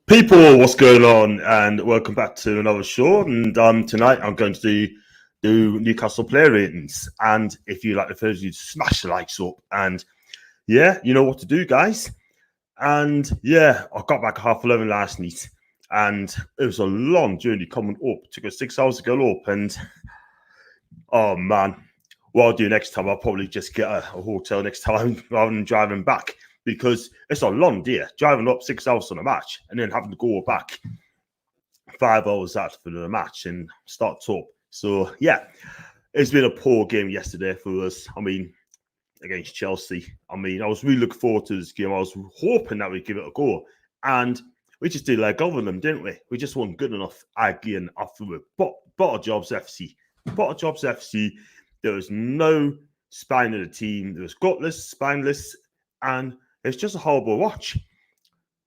People, what's going on? And welcome back to another show. And tonight I'm going to do Newcastle player ratings. And if you like the first, you smash the likes up. And yeah, you know what to do, guys. And yeah, I got back at 11:30 last night, and it was a long journey coming up. It took us 6 hours to get up, and oh man, what I'll do next time, I'll probably just get a hotel next time rather than driving back, because it's a long day driving up 6 hours on a match and then having to go back 5 hours after the match and start up. So yeah, it's been a poor game yesterday for us. I mean, against Chelsea. I mean, I was really looking forward to this game. I was hoping that we'd give it a go, and we just did let go of them, didn't we? We just weren't good enough again afterward. Bottlejobs FC. Bottlejobs FC. There was no spine in the team. There was gutless, spineless, and it's just a horrible watch.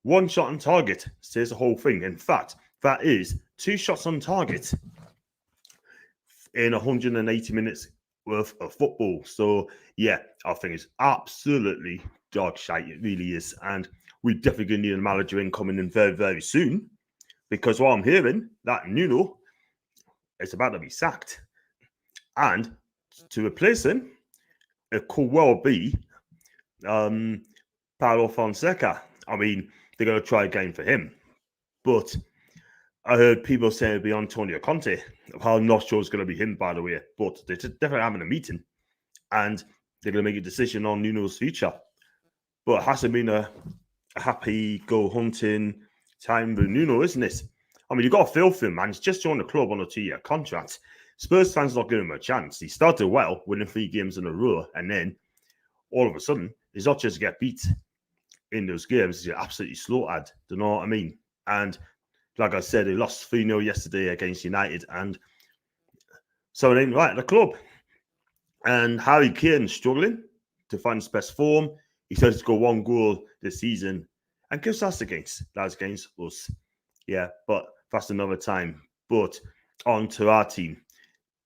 One shot on target says the whole thing. In fact, that is 2 shots on target in 180 minutes worth of football. So yeah, I think it's absolutely dog shite. It really is. And we definitely going to need a manager incoming in very, very soon, because what I'm hearing, that Nuno is about to be sacked. And to replace him, it could well be Paulo Fonseca. I mean, they're going to try again for him. But I heard people say it'd be Antonio Conte. I'm not sure it's going to be him, by the way. But they're definitely having a meeting, and they're going to make a decision on Nuno's future. But it hasn't been a happy go hunting time with Nuno, isn't it? I mean, you've got to feel for him, man. He's just joined the club on a 2-year contract. Spurs fans not giving him a chance. He started well, winning 3 games in a row, and then all of a sudden, he's not just get beat in those games, he's absolutely slaughtered. Do you know what I mean? And like I said, he lost 3-0 yesterday against United, and so it ain't right at the club. And Harry Kane's struggling to find his best form. He says he's got 1 goal this season, and guess that's against us. Yeah, but that's another time. But on to our team.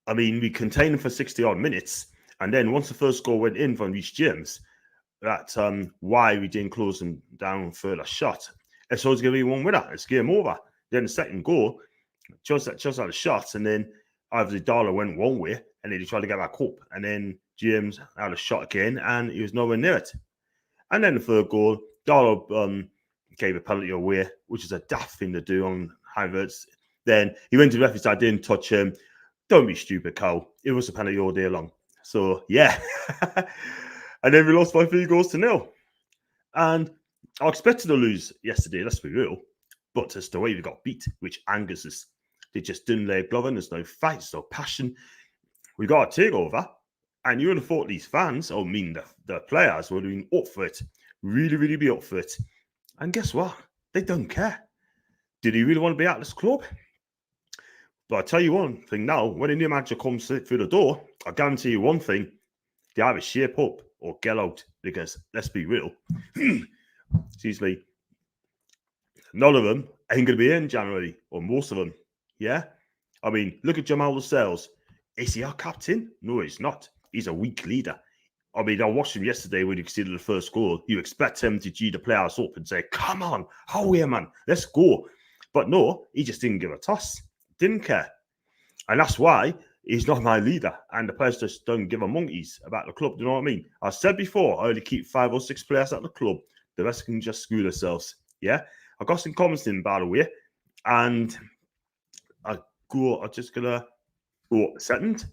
I mean, we contained him for 60-odd minutes, and then once the first goal went in from Reece James, that's why we didn't close him down for a shot. It's always going to be one winner. It's game over. Then the second goal, just had a shot, and then obviously Darlow went one way, and then he tried to get back up, and then James had a shot again, and he was nowhere near it. And then the third goal, Darlow gave a penalty away, which is a daft thing to do on Havertz. Then he went to the referee side, didn't touch him. Don't be stupid, Cole. It was a penalty all day long. So yeah. And then we lost by 3-0. And I expected to lose yesterday, let's be real. But it's the way we got beat, which angers us. They just didn't lay a glove in. There's no fight, there's no passion. We got a takeover. And you would have thought these fans, I mean the players, would have been up for it. Really, really be up for it. And guess what? They don't care. Did he really want to be at this club? But I'll tell you one thing now, when a new manager comes through the door, I guarantee you one thing, they either shape up or get out, because let's be real, excuse me, none of them ain't going to be in January, or most of them, yeah? I mean, look at Jamal Lascelles. Is he our captain? No, he's not. He's a weak leader. I mean, I watched him yesterday when he conceded the first goal. You expect him to G the players up and say, come on, how are you, man? Let's go. But no, he just didn't give a toss. Didn't care. And that's why he's not my leader. And the players just don't give a monkeys about the club. Do you know what I mean? I said before, I only keep 5 or 6 players at the club. The rest can just screw themselves. Yeah? I got some comments in, by the way. And I'm just going to go second.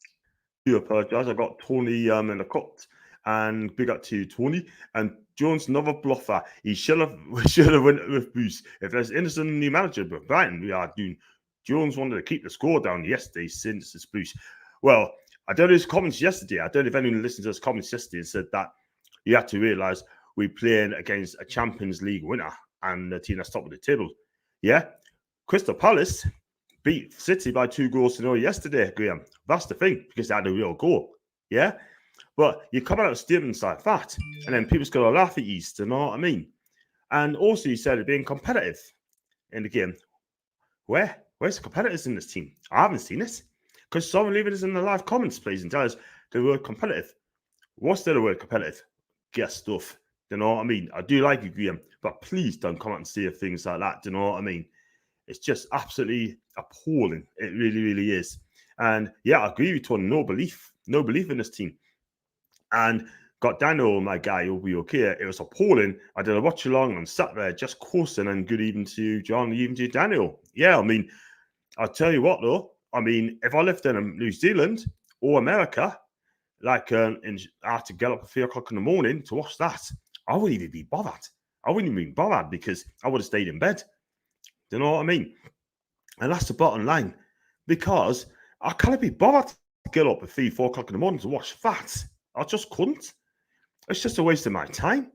I do apologise. I got Tony in the cut. And big up to Tony. And Jones, another bluffer. He should have went with Bruce. If there's innocent new manager, but Brighton, we are doing. Jones wanted to keep the score down yesterday since it's Bruce. Well, I don't know his comments yesterday. I don't know if anyone listened to his comments yesterday and said that you have to realise we're playing against a Champions League winner and the team that's top of the table. Yeah? Crystal Palace beat City by 2-0 yesterday, Graham. That's the thing, because they had a real goal. Yeah? But you come out of statements like that, and then people's going to laugh at you, you know what I mean? And also you said it being competitive in the game. Where's the competitors in this team? I haven't seen it. Because someone leave it in the live comments, please, and tell us the word competitive. What's the word competitive? Get stuff. Do you know what I mean? I do like you, Graham, but please don't come out and say things like that. Do you know what I mean? It's just absolutely appalling. It really, really is. And yeah, I agree with Tony. No belief in this team. And got Daniel, my guy, will be okay. It was appalling. I did a watch along and sat there just coursing. And good evening to you, John. Even to you, Daniel. Yeah, I mean, I'll tell you what though. I mean, if I lived in New Zealand or America, like I had to get up at 3:00 in the morning to watch that, I wouldn't even be bothered. I wouldn't even be bothered because I would have stayed in bed. Do you know what I mean? And that's the bottom line. Because I can't be bothered to get up at 3-4 o'clock in the morning to watch that. I just couldn't. It's just a waste of my time.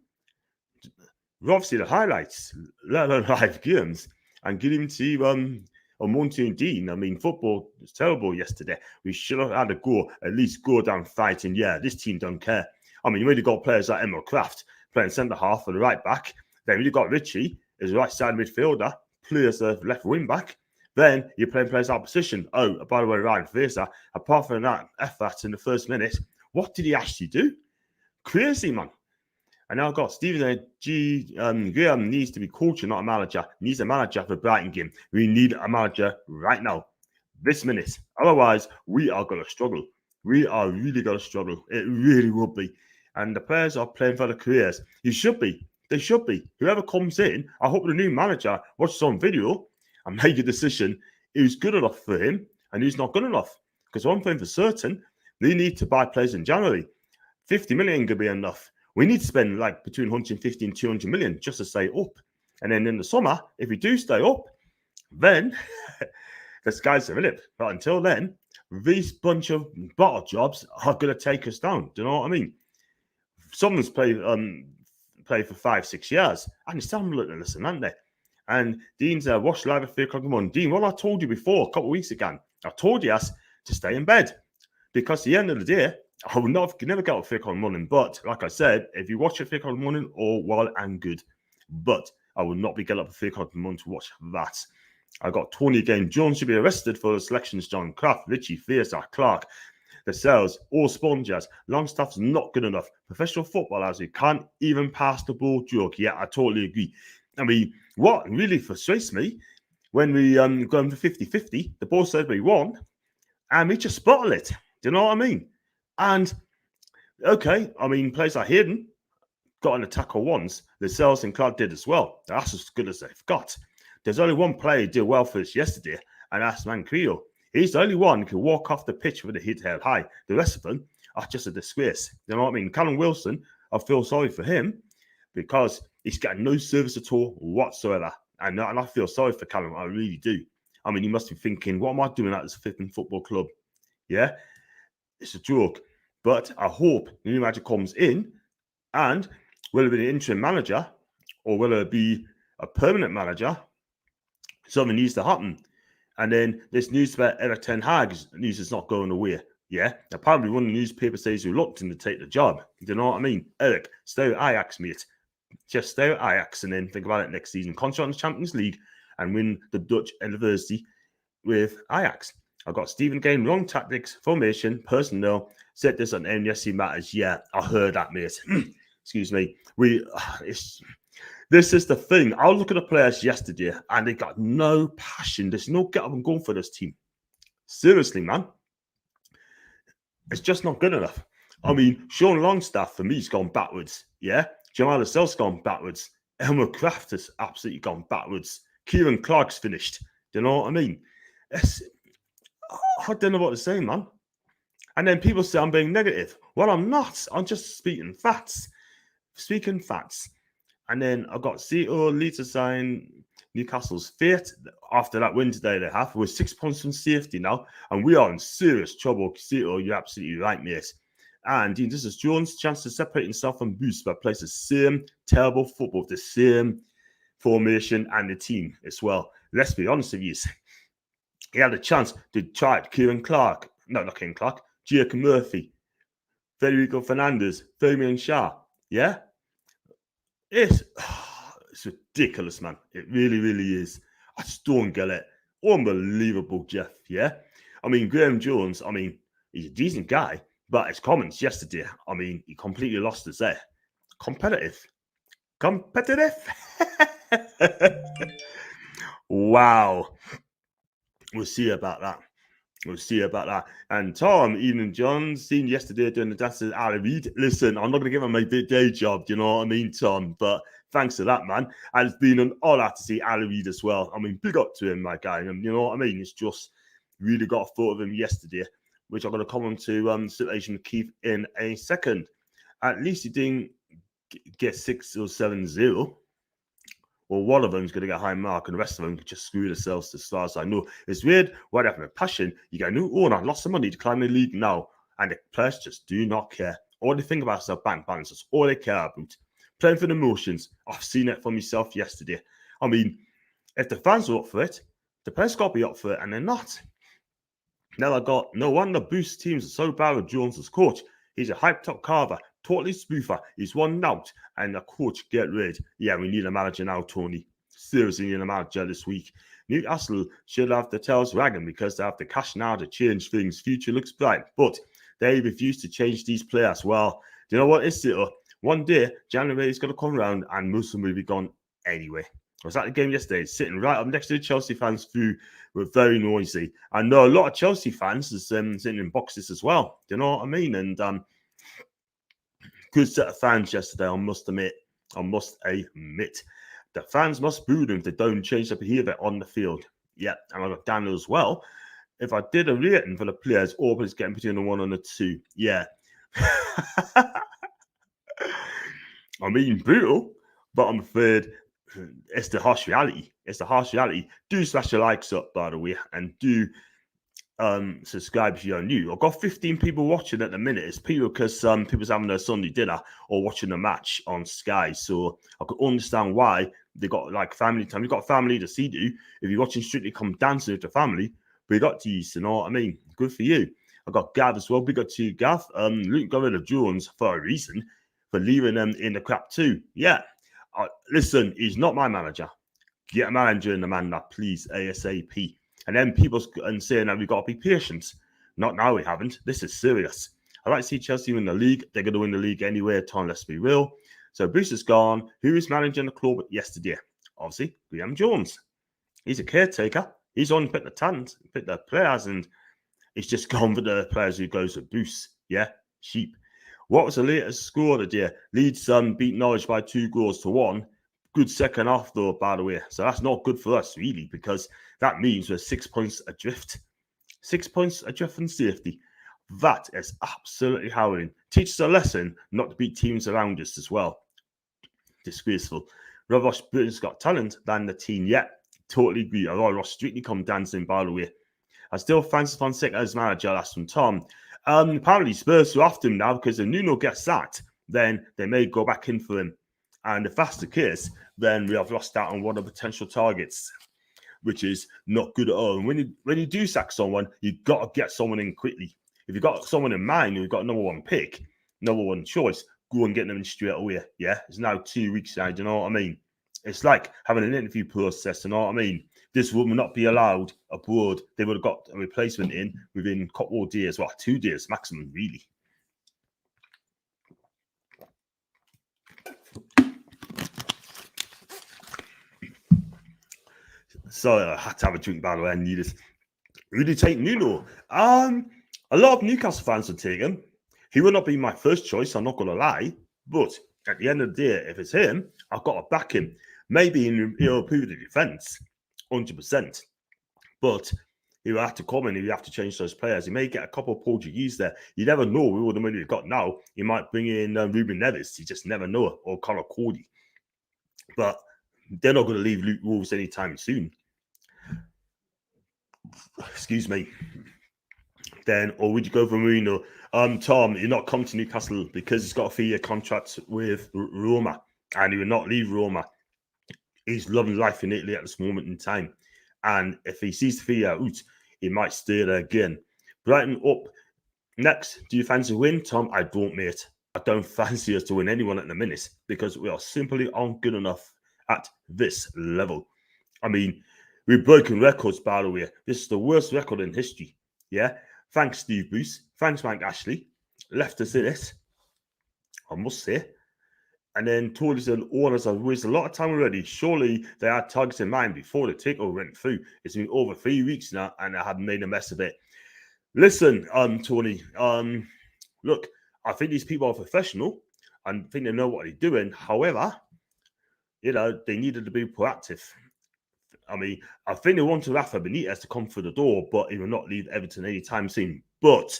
Obviously, the highlights, let alone live games, and get him to Monty and Dean. I mean, football was terrible yesterday. We should have had a go, at least go down fighting. Yeah, this team don't care. I mean, you really got players like Emma Kraft playing centre half or the right back. Then you got Richie as right side midfielder, players as left wing back. Then you're playing players out of position. Oh, by the way, Ryan Fraser, apart from that effort in the first minute, what did he actually do? Crazy, man. And now I've got Stephen Graham needs to be coaching, not a manager. He needs a manager for the Brighton game. We need a manager right now, this minute. Otherwise, we are going to struggle. We are really going to struggle. It really will be. And the players are playing for their careers. You should be. They should be. Whoever comes in, I hope the new manager watches on video and make a decision who's good enough for him and who's not good enough. Because one thing for certain, they need to buy players in January. 50 million could be enough. We need to spend like between 150 and 200 million just to stay up. And then in the summer, if we do stay up, then the sky's the limit. But until then, these bunch of bottle jobs are going to take us down. Do you know what I mean? Someone's played for 5-6 years, and it's time to look at listen, aren't they? And Dean's watched live at 3 o'clock in the morning. Dean, what I told you before, a couple of weeks ago, I told you to stay in bed. Because at the end of the day, I will never get up at 3 o'clock in the morning. But like I said, if you watch at 3 o'clock in the morning, all well and good. But I will not be getting up at 3 o'clock in the morning to watch that. I got Tony again. Jones should be arrested for the selections. John Kraft, Richie, Fraser, Clark, the Cells, all sponges. Longstaff's not good enough. Professional footballers who can't even pass the ball joke. Yeah, I totally agree. I mean, what really frustrates me when we go for 50-50, the ball said we won, and we just bottle it. Do you know what I mean? And, okay, I mean, players like Hayden got an tackle once. The Cells and Clark did as well. That's as good as they've got. There's only one player who did well for us yesterday, and that's Manquillo. He's the only one who can walk off the pitch with a hit held high. The rest of them are just a disgrace. You know what I mean? Callum Wilson, I feel sorry for him because he's got no service at all whatsoever. And I feel sorry for Callum. I really do. I mean, he must be thinking, what am I doing at this flipping football club? Yeah, it's a joke. But I hope the new manager comes in, and will it be an interim manager or will it be a permanent manager? Something needs to happen. And then this news about Eric Ten Hag's news is not going away. Yeah, apparently one of the newspapers says reluctant to take the job. Do you know what I mean? Eric, stay with Ajax, mate. Just stay with Ajax and then think about it next season. Concentrate on the Champions League and win the Dutch University with Ajax. I've got Stephen again, wrong tactics, formation, personnel. Said this on NSC Matters. Yeah, I heard that, mate. Excuse me. This is the thing. I look at the players yesterday and they got no passion. There's no get up and go for this team. Seriously, man. It's just not good enough. I mean, Sean Longstaff, for me, has gone backwards. Yeah? Jamal Lascelles gone backwards. Elmer Kraft has absolutely gone backwards. Kieran Clark's finished. Do you know what I mean? I don't know what to say, man. And then people say I'm being negative. Well, I'm not. I'm just speaking facts. Speaking facts. And then I've got CEO Lita sign Newcastle's fate after that win today they have. We're 6 points from safety now. And we are in serious trouble. CEO, you're absolutely right, mate. And this is Jones' chance to separate himself from Boost by playing the same terrible football, the same formation and the team as well. Let's be honest with you. He had a chance to try it. Kieran Clark. No, not Kieran Clark. Jacob Murphy. Federico Fernandez. Fabian Shah. Yeah? It's ridiculous, man. It really, really is. I just don't get it. Unbelievable, Jeff. Yeah? I mean, Graham Jones, I mean, he's a decent guy, but his comments yesterday, I mean, he completely lost his air. Competitive. competitive. Wow. We'll see about that. We'll see about that. And Tom, Ian John, seen yesterday doing the dances at Ali Reid. Listen, I'm not going to give him my day job, you know what I mean, Tom? But thanks for that, man. And it's been an honor to see Ali Reid as well. I mean, big up to him, my guy. And you know what I mean? It's just really got a thought of him yesterday, which I'm going to come on to situation with Keith in a second. At least he didn't get 6 or 7-0. Well, one of them is going to get a high mark, and the rest of them just screw themselves as far as I know. It's weird. Why they have a passion? You get a new owner, lots of money to climb the league now, and the players just do not care. All they think about is their bank balances. All they care about. Playing for the emotions. I've seen it for myself yesterday. I mean, if the fans are up for it, the players got to be up for it, and they're not. Now I got no wonder Boost teams are so bad with Jones as coach. He's a hyped up carver, totally spoofer. He's one out, and the coach get rid. Yeah, we need a manager now, Tony. Seriously, need a manager this week. Newcastle should have the tails wagging because they have the cash now to change things. Future looks bright, but they refuse to change these players. Well, do you know what is it? One day, January is going to come around, and most of them will be gone anyway. I was at the game yesterday, sitting right up next to the Chelsea fans who were very noisy. I know a lot of Chelsea fans is sitting in boxes as well. Do you know what I mean? And good set of fans yesterday, I must admit. The fans must boo them if they don't change their behaviour on the field. Yeah, and I got Daniel as well. If I did a rating for the players, always getting between the 1 and the 2. Yeah. I mean, brutal, but I'm afraid it's the harsh reality. Do smash the likes up, by the way, and do subscribe if you're new. I've got 15 people watching at the minute. It's people because people's having their Sunday dinner or watching the match on Sky. So I could understand why they got like family time. You've got family to see you. If you're watching Strictly Come Dancing with the family, big up to you, you know what I mean? Good for you. I got Gav as well. Big up to you, Gav. Luke got rid of Jones for a reason, for leaving them in the crap too. Yeah. Listen, he's not my manager. Get a manager in the man that, please, ASAP. And then people saying that we've got to be patient. Not now, we haven't. This is serious. I like to see Chelsea win the league. They're going to win the league anyway, Tom, let's be real. So Bruce is gone. Who is managing the club yesterday? Obviously, Graham Jones. He's a caretaker. He's on pick the players, and he's just gone for the players who goes with Bruce. Yeah, sheep. What was the latest score today? Leeds beat Norwich by 2-1. Good second half, though, by the way. So that's not good for us, really, because that means we're 6 points adrift. 6 points adrift from safety. That is absolutely harrowing. Teaches a lesson not to beat teams around us as well. Disgraceful. Rather Britain's got talent than the team yet. Totally agree. I rather Strictly Come Dancing, by the way. I still fancy Fonseca as manager. That's from Tom. Apparently Spurs are after him now because if Nuno gets sacked, then they may go back in for him. And if that's the case, then we have lost out on one of the potential targets, which is not good at all. And when you do sack someone, you've got to get someone in quickly. If you've got someone in mind who's got number one pick, number one choice, go and get them in straight away. Yeah, it's now 2 weeks now. Do you know what I mean? It's like having an interview process. You know what I mean? This would not be allowed abroad. They would have got a replacement in within a couple of days. Well, 2 days maximum, really. Sorry, I had to have a drink, by the way. I need this. Really take Nuno. A lot of Newcastle fans would take him. He would not be my first choice, I'm not going to lie. But at the end of the day, if it's him, I've got to back him. Maybe he'll improve the defence, 100%. But he will have to come in, he will have to change those players. He may get a couple of Portuguese there. You never know with all the money he's got now. He might bring in Ruben Neves. You just never know. Or Conor Cody. But they're not going to leave Luke Wolves anytime soon. Excuse me. Then, or would you go for Mourinho? Tom, you're not come to Newcastle because he's got a 3-year contract with Roma, and he will not leave Roma. He's loving life in Italy at this moment in time, and if he sees the 3-year out, he might stay there again. Brighton up next. Do you fancy a win, Tom? I don't, mate. I don't fancy us to win anyone at the minute because we are simply aren't good enough at this level. I mean, we've broken records, by the way. This is the worst record in history. Yeah. Thanks, Steve Bruce. Thanks, Mike Ashley. Left us in it, I must say. And then told and owners have wasted a lot of time already. Surely they had targets in mind before the takeover went through. It's been over 3 weeks now, and I have made a mess of it. Listen, Tony, look, I think these people are professional and think they know what they're doing. However, they needed to be proactive. I mean, I think they wanted Rafa Benitez to come through the door, but he will not leave Everton anytime soon. But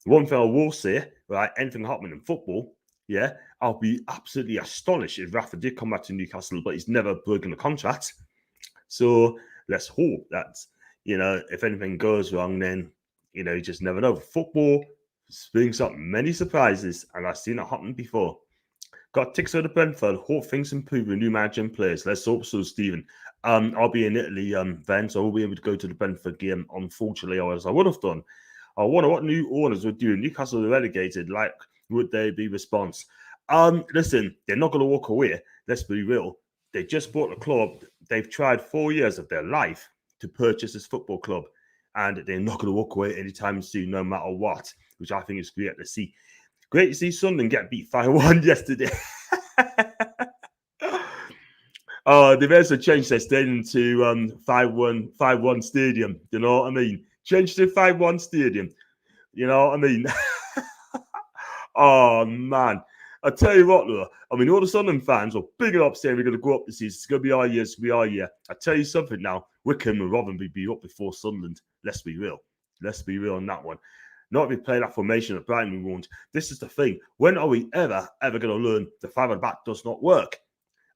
one thing I will say, right, anything happening in football, yeah, I'll be absolutely astonished if Rafa did come back to Newcastle, but he's never broken a contract. So let's hope that, if anything goes wrong, then, you just never know. Football brings up many surprises, and I've seen it happen before. Got ticks out of Brentford. Hope things improve with new manager and players. Let's hope so, Stephen. I'll be in Italy then, so I will be able to go to the Brentford game, unfortunately, or as I would have done. I wonder what new owners would do. Newcastle relegated, like, would they be response? Listen, they're not going to walk away. Let's be real. They just bought a club. They've tried 4 years of their life to purchase this football club, and they're not going to walk away anytime soon, no matter what, which I think is great to see. Great to see Sunderland get beat 5-1 yesterday. They've also changed their stadium to 5-1 stadium. You know what I mean? Changed to 5-1 stadium. You know what I mean? Oh, man. I tell you what, though. I mean, all the Sunderland fans are big up saying we're going to go up this season. It's going to be our year. It's going to be our year. I tell you something now. Wickham and Robin will be up before Sunderland. Let's be real. Let's be real on that one. Not if we play that formation at Brighton, we won't. This is the thing. When are we ever going to learn the 5 at the back does not work?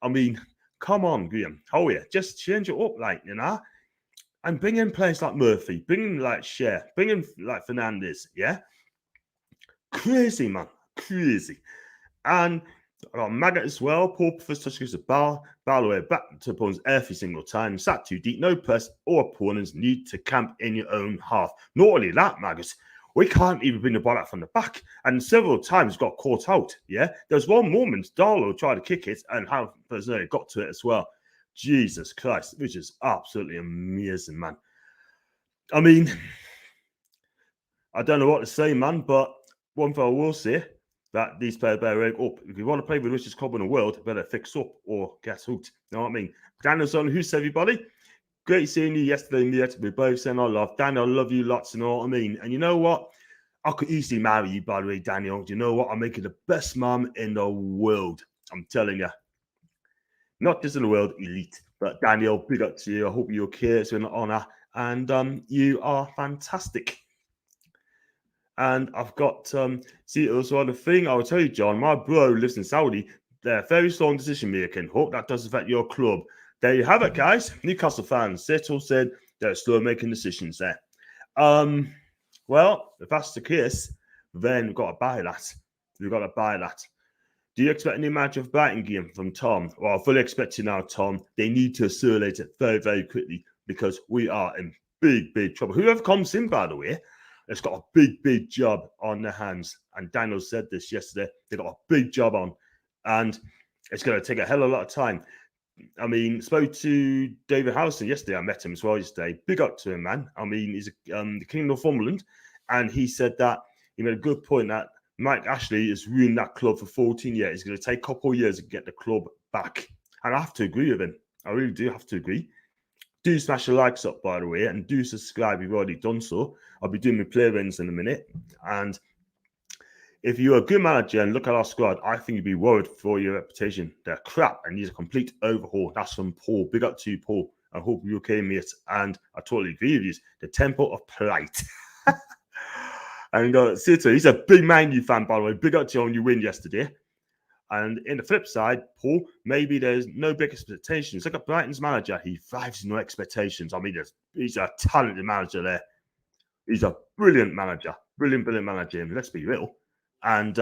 I mean, come on, Graham. Oh, yeah. Just change it up, and bring in players like Murphy, bring in like Cher, bring in like Fernandes, yeah? Crazy, man. Crazy. And I got Maggot as well. Paul prefers to use the ball away back to opponents every single time. Sat too deep, no press, or opponents need to camp in your own half. Not only that, Maggot, we can't even bring the ball out from the back. And several times got caught out, yeah? There's one moment Darlow tried to kick it and how Personally got to it as well. Jesus Christ, which is absolutely amazing, man. I mean, I don't know what to say, man, but one thing I will say, that these players better wake up. If you want to play with the richest club in the world, better fix up or get hooked. You know what I mean? Daniel's on who's everybody? Great seeing you yesterday, mate. We both saying I love. Daniel, I love you lots, you know what I mean? And you know what? I could easily marry you, by the way, Daniel. Do you know what? I'm making the best mum in the world. I'm telling you. Not just in the world, elite. But Daniel, big up to you. I hope you're okay. It's been an honor. And you are fantastic. And I've got, see, also on the thing, I will tell you, John, my bro lives in Saudi. They're very slow in decision making. Hope that does affect your club. There you have it, guys. Newcastle fans. Settle said they're slow making decisions there. Well, if that's the case, then we've got to buy that. We've got to buy that. Do you expect a new match of Brighton game from Tom? Well, I fully expect you now, Tom. They need to circulate it very, very quickly because we are in big, big trouble. Whoever comes in, by the way, has got a big, big job on their hands. And Daniel said this yesterday. They got a big job on. And it's going to take a hell of a lot of time. I mean, spoke to David Howson yesterday. I met him as well yesterday. Big up to him, man. I mean, he's the King of Northumberland. And he said that he made a good point that Mike Ashley has ruined that club for 14 years. It's going to take a couple of years to get the club back. And I have to agree with him. I really do have to agree. Do smash the likes up, by the way, and do subscribe. You've already done so. I'll be doing my play runs in a minute. And if you're a good manager and look at our squad, I think you'd be worried for your reputation. They're crap and need a complete overhaul. That's from Paul. Big up to you, Paul. I hope you're okay, mate. And I totally agree with you. The temple of plight. And Sito, he's a big Man U fan, by the way. Big up to you on your win yesterday. And in the flip side, Paul, maybe there's no big expectations. Look at Brighton's manager. He thrives in no expectations. I mean, he's a talented manager there. He's a brilliant manager. Brilliant manager. Let's be real. And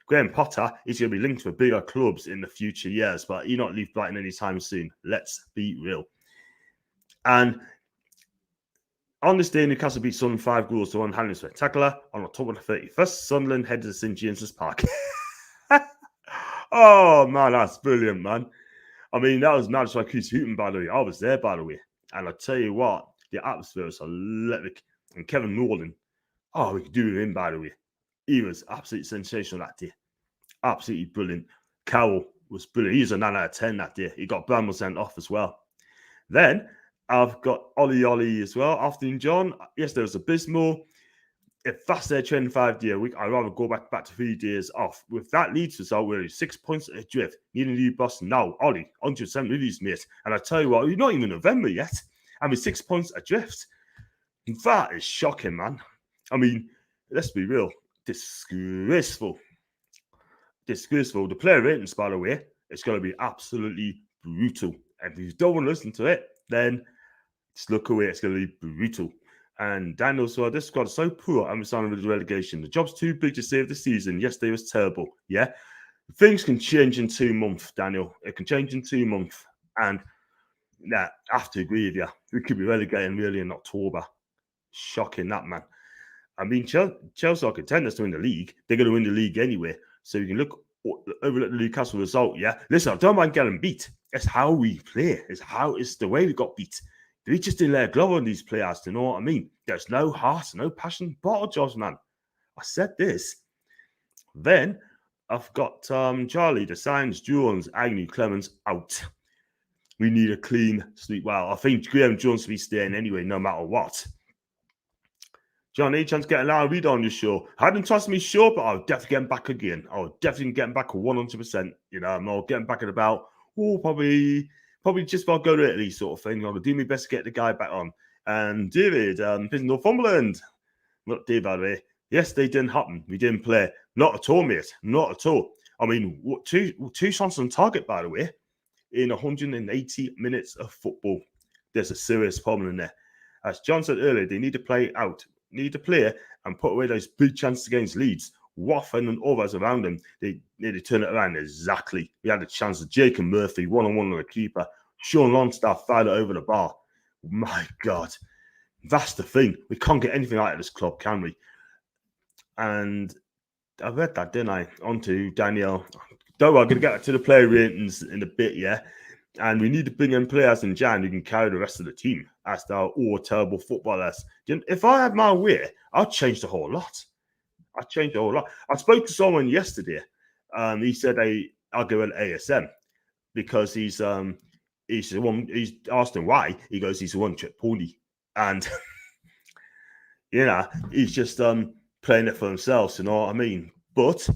Graham Potter is going to be linked with bigger clubs in the future years, but he'll not leave Brighton anytime soon. Let's be real. And on this day, Newcastle beat Sunderland 5-1 handling spectacular. On October the 31st, Sunderland headed to St James's Park. Oh, man, that's brilliant, man. I mean, that was managed by Chris Hooton, by the way. I was there, by the way. And I tell you what, the atmosphere was electric. And Kevin Nolan, we could do with him, by the way. He was absolutely sensational that day. Absolutely brilliant. Cowell, was brilliant. He was a 9 out of 10 that day. He got Bramwell sent off as well. Then I've got Ollie as well. Afternoon, John. Yesterday was abysmal. If that's their training 5 day a week, I'd rather go back to 3 days off. With that Leeds result, we're 6 points adrift. Needing to leave Boston now. Ollie, 100% release, mate. And I tell you what, we're not even November yet. And we're 6 points adrift. That is shocking, man. I mean, let's be real. Disgraceful. The player ratings, by the way, it's going to be absolutely brutal. And if you don't want to listen to it, then just look away. It's going to be brutal. And Daniel saw this squad is so poor and we're signing with the relegation. The job's too big to save the season. Yesterday was terrible. Yeah. Things can change in 2 months, Daniel. It can change in 2 months. And I have to agree with you. We could be relegating really in October. Shocking, that, man. I mean, Chelsea are contenders to win the league. They're going to win the league anyway. So you can look over at the Newcastle result, yeah? Listen, I don't mind getting beat. It's how we play. It's the way we got beat. We just didn't let go on these players, you know what I mean? There's no heart, no passion. Bottlejobs, man. I said this. Then I've got Charlie, the Signs, Jones, Agnew, Clemens out. We need a clean sweep. Well, I think Graham Jones will be staying anyway, no matter what. John, any chance getting Lara Reid on your show? I hadn't trusted me show, but I'll definitely get him back again. I'll definitely get him back 100%. You know, I'll get him back at about, probably just about go to Italy sort of thing. I'm going to do my best to get the guy back on. And David, Northumberland. Not Dave, by the way. Yes, they didn't happen. We didn't play. Not at all, mate. Not at all. I mean, two shots on target, by the way, in 180 minutes of football. There's a serious problem in there. As John said earlier, they need to play out. Need to play and put away those big chances against Leeds. Waffen and others around them, they need to turn it around exactly. We had a chance of Jake and Murphy, one-on-one on the keeper. Sean Longstaff fired it over the bar. My God. That's the thing. We can't get anything out of this club, can we? And I read that, didn't I? On to Danielle. Don't worry, I'm going to get to the player ratings in a bit, yeah? And we need to bring in players in Jan who can carry the rest of the team as they're all terrible footballers. If I had my way, I'd change the whole lot. I spoke to someone yesterday. He said I'll go an ASM because he's asked him why. He goes, he's a one-trick pony. And, he's just playing it for himself, you know what I mean? But,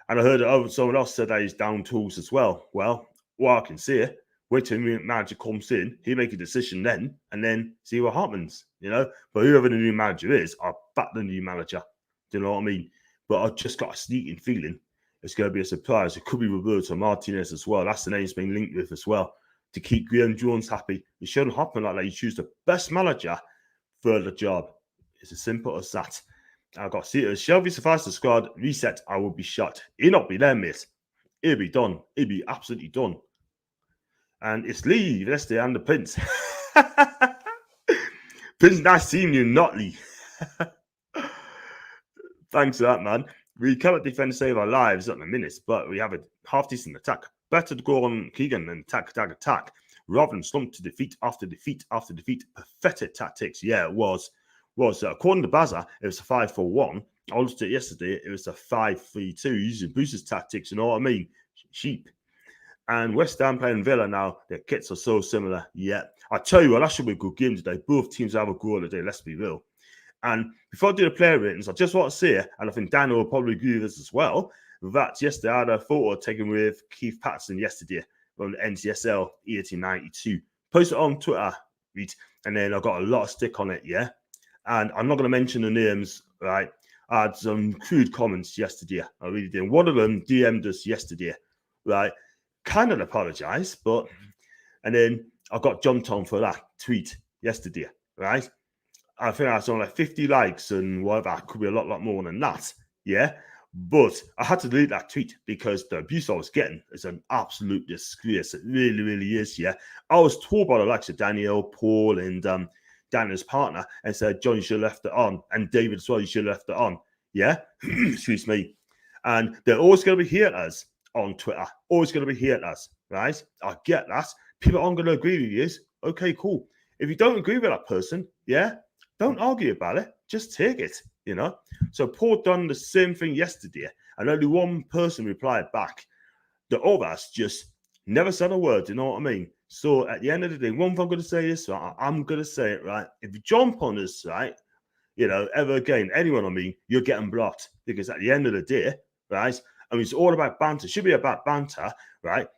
and I heard someone else said that he's down tools as well. Well, what I can say, wait till the manager comes in, he make a decision then, and then see what happens, But whoever the new manager is, I'll back the new manager. Do you know what I mean? But I've just got a sneaking feeling it's going to be a surprise. It could be Roberto Martinez as well. That's the name he's been linked with as well. To keep Graham Jones happy. It shouldn't happen like that. You choose the best manager for the job. It's as simple as that. I've got to see it. If Shelby survives the squad reset, I will be shocked. He'll not be there, mate. He'll be done. He'll be absolutely done. And it's Lee, Leicester, and the Prince. Prince, nice seeing you, not Lee. Thanks for that, man. We cannot defend to save our lives at the minute, but we have a half-decent attack. Better to go on Keegan and attack, rather than slump to defeat after defeat after defeat. Pathetic tactics. Yeah, it was. According to Baza, it was a 5-4-1. I looked at it yesterday. It was a 5-3-2 using Bruce's tactics. You know what I mean? Sheep. And West Ham playing Villa now. Their kits are so similar. Yeah. I tell you what, that should be a good game today. Both teams have a goal today. Let's be real. And before I do the player ratings, I just want to say, and I think Daniel will probably agree with this as well, that yesterday I had a photo taken with Keith Patterson yesterday from the NCSL 1892. Posted it on Twitter, and then I got a lot of stick on it, yeah? And I'm not going to mention the names, right? I had some crude comments yesterday. I really did. One of them DM'd us yesterday, right? Kind of apologize, but... And then I got jumped on for that tweet yesterday, right? I think I saw like 50 likes and whatever. It could be a lot more than that, yeah? But I had to delete that tweet because the abuse I was getting is an absolute disgrace. It really, really is, yeah? I was told by the likes of Daniel, Paul, and Daniel's partner and said, John, you should have left it on. And David as well, you should have left it on, yeah? Excuse me. And they're always going to be haters on Twitter. Always going to be haters, right? I get that. People aren't going to agree with you. Okay, cool. If you don't agree with that person, yeah, don't argue about it. Just take it, So Paul done the same thing yesterday, and only one person replied back. the others just never said a word. You know what I mean? So at the end of the day, one thing I'm going to say is, right, I'm going to say it, right? If you jump on us, right, ever again, anyone, I mean, you're getting blocked, because at the end of the day, right, I mean, it's all about banter. It should be about banter, right?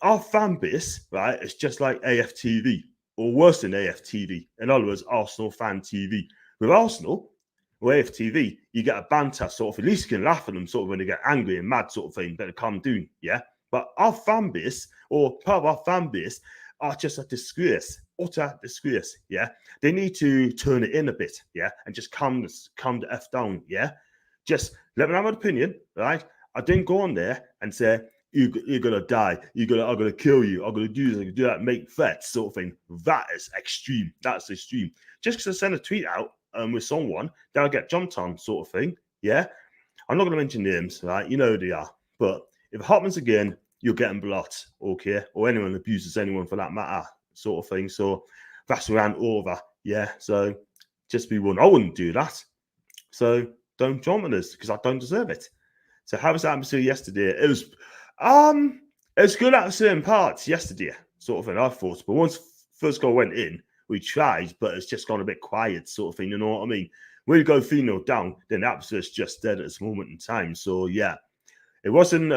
Our fan base, right, is just like AFTV, or worse than AFTV. In other words, Arsenal fan TV. With Arsenal, or AFTV, you get a banter sort of, at least you can laugh at them sort of when they get angry and mad sort of thing, better calm down, yeah? But our fan base, or part of our fan base, are just a disgrace, utter disgrace, yeah? They need to turn it in a bit, yeah? And just calm the F down, yeah? Just let me have an opinion, right? I didn't go on there and say, you're gonna die, I'm gonna kill you, I'm gonna do this, I'm gonna do that, make threats, sort of thing. That is extreme. That's extreme. Just because I send a tweet out with someone, then I get jumped on, sort of thing. Yeah. I'm not gonna mention names, right? You know who they are. But if it happens again, you're getting blocked, okay? Or anyone abuses anyone for that matter, sort of thing. So that's ran over. Yeah. So just be warned. I wouldn't do that. So don't jump on us, because I don't deserve it. So how was the atmosphere yesterday? It was good at certain parts yesterday, sort of thing, I thought. But once first goal went in, we tried, but it's just gone a bit quiet, sort of thing, you know what I mean? When you go 3-0 down, then the atmosphere's just dead at this moment in time. So yeah, it wasn't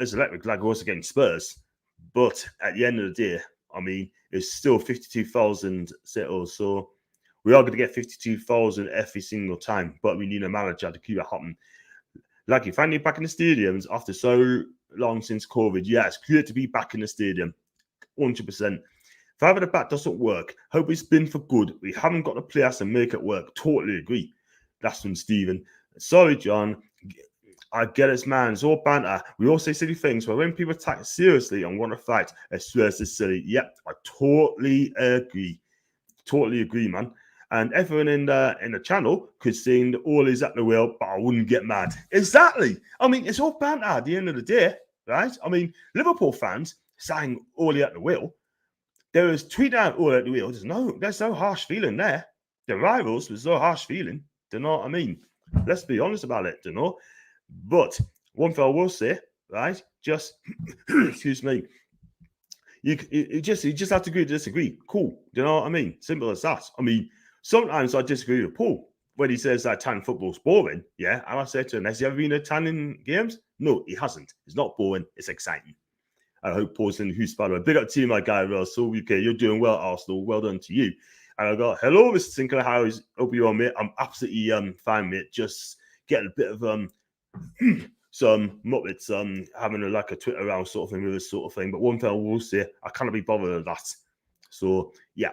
as electric like it was against Spurs, but at the end of the day, I mean, it's still 52,000 settles, so we are going to get 52,000 every single time, but we need a manager to keep it happening. Like, finally back in the stadiums after so long since COVID. Yeah, it's great to be back in the stadium. 100%. Five at the back doesn't work. Hope it's been for good. We haven't got the players to make it work. Totally agree. That's from Stephen. Sorry, John. I get it, man. It's all banter. We all say silly things, but when people attack it seriously and want to fight, I swear it's silly. Yep, I totally agree. Totally agree, man. And everyone in the channel could sing all is at the wheel, but I wouldn't get mad. Exactly. I mean, it's all banter at the end of the day, right? I mean, Liverpool fans sang all at the wheel. There was tweet out all at the wheel. There's no harsh feeling there. The rivals was no harsh feeling. Do you know what I mean? Let's be honest about it, do you know? But one thing I will say, right? Just excuse me. You just have to agree to disagree. Cool. Do you know what I mean? Simple as that. I mean, sometimes I disagree with Paul when he says that Italian football's boring. Yeah. And I say to him, has he ever been to Italian games? No, he hasn't. It's not boring. It's exciting. I hope Paul's in the house, by the way. Big up to you, my guy, Russell. UK, you're doing well, Arsenal. Well done to you. And I got, hello, Mr. Sinclair. Hope you're on, mate. I'm absolutely fine, mate. Just getting a bit of some Muppets having a Twitter around sort of thing with this sort of thing. But one thing I will say, I cannot be bothered with that. So yeah.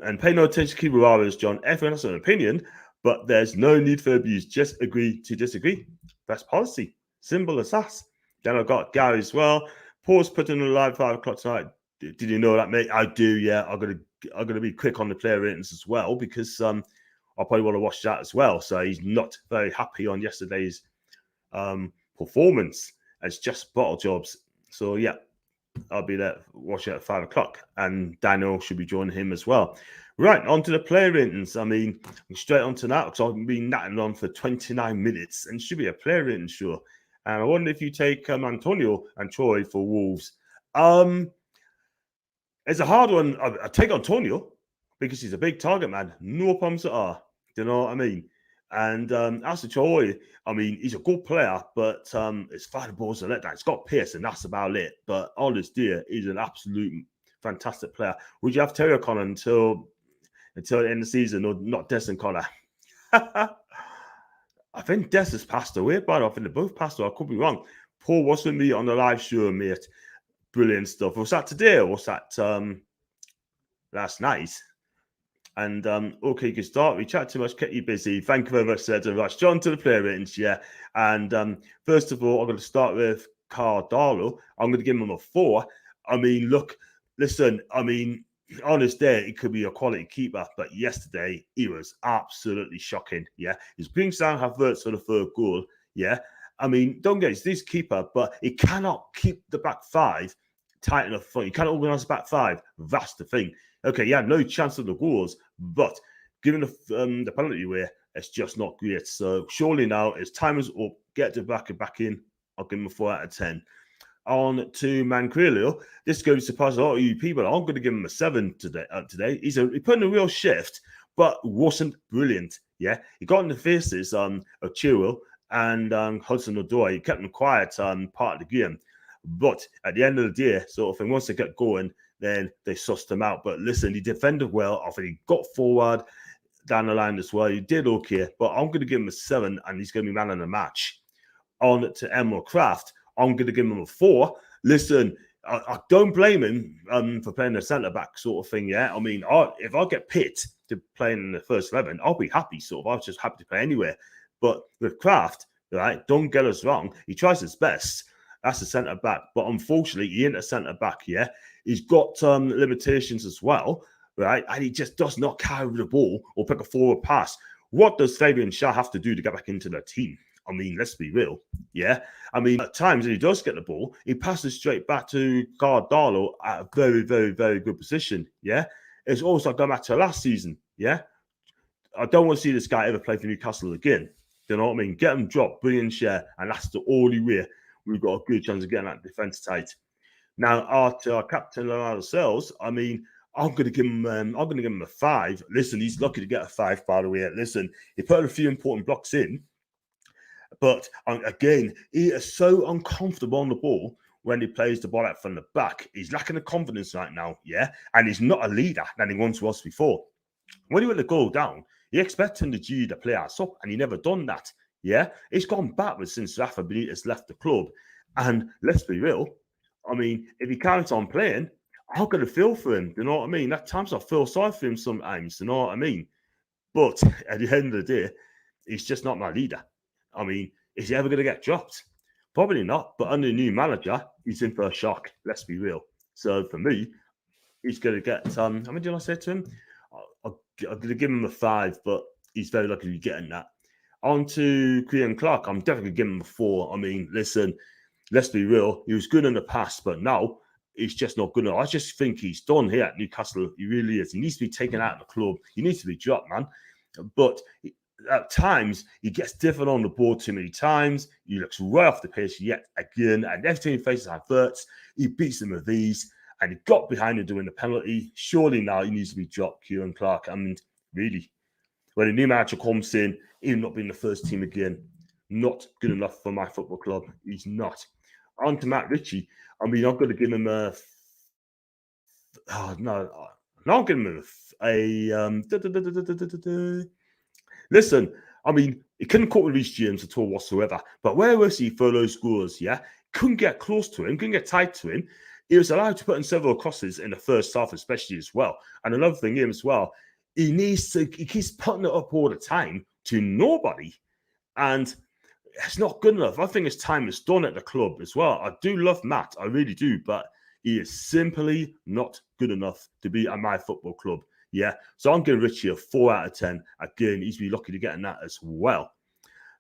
And pay no attention to Kibararas, John. Everyone has an opinion, but there's no need for abuse. Just agree to disagree. That's policy. Simple as that. Then I've got Gary as well. Paul's putting in a live 5 o'clock tonight. Did you know that, mate? I do, yeah. I'm gonna be quick on the player ratings as well, because I'll probably want to watch that as well. So he's not very happy on yesterday's performance. It's just Bottlejobs. So yeah, I'll be there watching at 5 o'clock, and Daniel should be joining him as well. Right, on to the player ratings. I mean, straight on to that, because I've been nattering on for 29 minutes, and it should be a player rating show. And I wonder if you take Antonio and Troy for Wolves. It's a hard one. I take Antonio because he's a big target man. No problems at all. Do you know what I mean? And as for Troy, I mean, he's a good player, but his fighting balls are let down. It's got pace, and that's about it. But honest dear, he's an absolute fantastic player. Would you have Terry O'Connor until the end of the season, or not Desmond Connor? I think Des has passed away, but I think they both passed away. I could be wrong. Paul was with me on the live show, mate. Brilliant stuff. Was that today, or was that last night? And okay, you can start. We chat too much, kept you busy. Thank you very much, Sir Rush. John to the player ratings, yeah. And first of all, I'm going to start with Cardalo. I'm going to give him a 4. I mean, listen, I mean, on his day, he could be a quality keeper, but yesterday he was absolutely shocking. Yeah, his brings down have worked for the third goal. Yeah, I mean, don't get this keeper, but he cannot keep the back 5 tight enough. He cannot organise the back 5. That's the thing. Okay, he had no chance of the goals, but given the penalty away, it's just not great. So surely now his time is up. Get the back in. I'll give him a 4 out of 10. On to Manquillo. This goes to surprise a lot of you people. I'm going to give him a 7 today. He put in a real shift, but wasn't brilliant. Yeah, he got in the faces of Chilwell and Hudson-Odoi. He kept them quiet part of the game. But at the end of the day, sort of thing, once they get going, then they sussed him out. But listen, he defended well. I think he got forward down the line as well. He did okay, but I'm going to give him a 7, and he's going to be man of the match. On to Emil Kraft, I'm going to give him a 4. Listen, I don't blame him for playing the centre-back sort of thing, yeah? I mean, if I get picked to play in the first 11, I'll be happy, sort of. I was just happy to play anywhere. But with Kraft, right, don't get us wrong, he tries his best. That's a centre-back. But unfortunately, he ain't a centre-back, yeah? He's got limitations as well, right? And he just does not carry the ball or pick a forward pass. What does Fabian Schär have to do to get back into the team? I mean, let's be real. Yeah. I mean, at times when he does get the ball, he passes straight back to Gardalo at a very, very, very good position. Yeah. It's also going back to last season. Yeah. I don't want to see this guy ever play for Newcastle again. You know what I mean? Get him dropped, brilliant share, and that's the only way we've got a good chance of getting that defense tight. Now, our captain ourselves, I mean, I'm going to give him a 5. Listen, he's lucky to get a 5, by the way. Listen, he put a few important blocks in. But again, he is so uncomfortable on the ball when he plays the ball out from the back. He's lacking the confidence right now, yeah? And he's not a leader than he once was before. When he went to go down, he expected the G to play us up, and he never done that, yeah? It's gone backwards since Rafa Benitez left the club. And let's be real, I mean, if he carries on playing, I'm going to feel for him, you know what I mean? At times I feel sorry for him sometimes, you know what I mean? But at the end of the day, he's just not my leader. I mean, is he ever going to get dropped? Probably not. But under the new manager, he's in for a shock. Let's be real. So for me, he's going to get. How many did I say to him? I'm going to give him a 5, but he's very lucky to be getting that. On to Kieran Clark. I'm definitely giving him a 4. I mean, listen, let's be real. He was good in the past, but now he's just not good enough. I just think he's done here at Newcastle. He really is. He needs to be taken out of the club. He needs to be dropped, man. But at times, he gets different on the board too many times. He looks right off the pace yet again. And every time he faces adverts, he beats them with these. And he got behind him doing the penalty. Surely now he needs to be dropped, Kieran Clark. I mean, really, when a new manager comes in, even not being the first team again, not good enough for my football club. He's not. On to Matt Ritchie. I mean, I'm going to give him a... Oh, no. No, I'm giving him a... Listen, I mean, he couldn't cope with Reece James at all whatsoever. But where was he for those scores, yeah? Couldn't get close to him, couldn't get tight to him. He was allowed to put in several crosses in the first half, especially as well. And another thing is as well, he keeps putting it up all the time to nobody. And it's not good enough. I think his time is done at the club as well. I do love Matt, I really do, but he is simply not good enough to be at my football club. Yeah, so I'm giving Richie a 4 out of 10. Again, he's be lucky to get in that as well.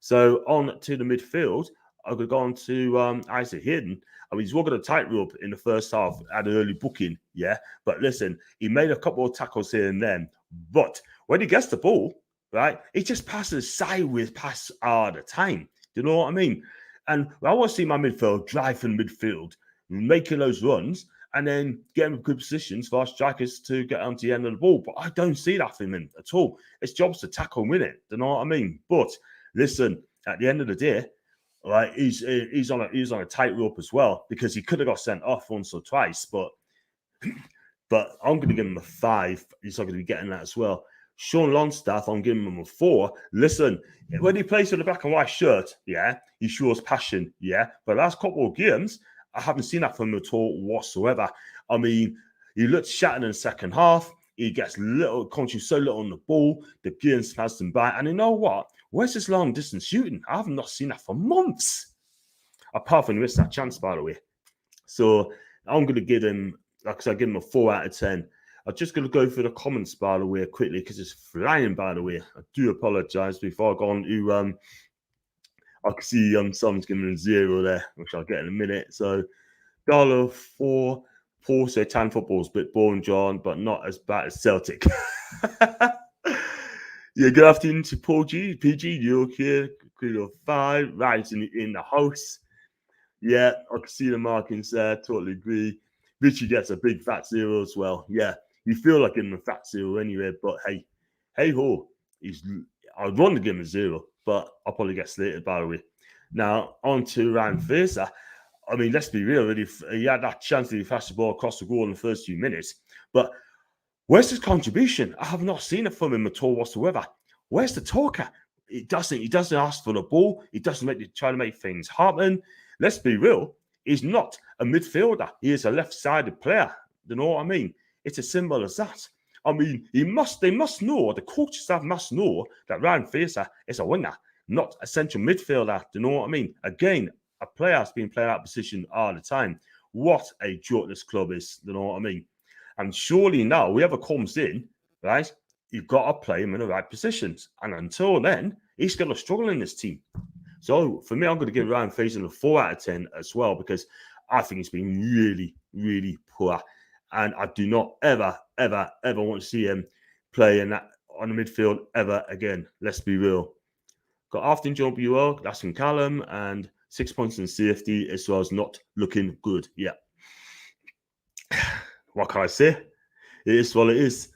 So on to the midfield, I'm going to go on to Isaac Hayden. I mean, he's walking a tightrope in the first half at an early booking, yeah. But listen, he made a couple of tackles here and then. But when he gets the ball, right, he just passes sideways past all the time. Do you know what I mean? And I want to see my midfield drive from midfield, making those runs, and then get in good positions for our strikers to get onto the end of the ball. But I don't see that from him at all. It's job's to tackle and win it. Do you know what I mean? But listen, at the end of the day, right, he's on a tightrope as well, because he could have got sent off once or twice. But I'm going to give him a 5. He's not going to be getting that as well. Sean Longstaff, I'm giving him a 4. Listen, when he plays with the black and white shirt, yeah, he shows passion, yeah. But last couple of games, I haven't seen that from him at all whatsoever. I mean, he looked shattered in the second half. He gets contributes so little on the ball. The games pass him by. And you know what? Where's his long distance shooting? I have not seen that for months. Apart from he missed that chance, by the way. So I'm going to give him, like I said, give him a 4 out of 10. I'm just going to go through the comments, by the way, quickly, because it's flying, by the way. I do apologise before I go on to... I can see someone's giving a 0 there, which I'll get in a minute. So, $4. Paul said tan football's a bit boring, John, but not as bad as Celtic. Yeah, good afternoon to Paul G. PG, you okay? Good 5. Right in the house. Yeah, I can see the markings there. Totally agree. Richie gets a big fat zero as well. Yeah, you feel like giving him a fat zero anyway, but hey ho, I'd want to give him a zero, but I'll probably get slated by the way. Now on to Ryan Fraser. I mean, let's be real. Really, he had that chance to flash the ball across the goal in the first few minutes, but where's his contribution? I have not seen it from him at all whatsoever. Where's the talker? He doesn't ask for the ball. He doesn't try to make things happen. Let's be real. He's not a midfielder. He is a left-sided player. You know what I mean? It's as simple as that. I mean, they must know, the coaching staff must know that Ryan Fraser is a winger, not a central midfielder. Do you know what I mean? Again, a player has been playing that position all the time. What a joke this club is. You know what I mean? And surely now, whoever comes in, right, you've got to play him in the right positions. And until then, he's going to struggle in this team. So for me, I'm going to give Ryan Fraser a 4 out of 10 as well, because I think he's been really, really poor. And I do not ever want to see him play in that on the midfield ever again. Let's be real. Got Afton John Buell, that's in Callum, and 6 points in safety as well as not looking good. Yeah. What can I say? It is what it is.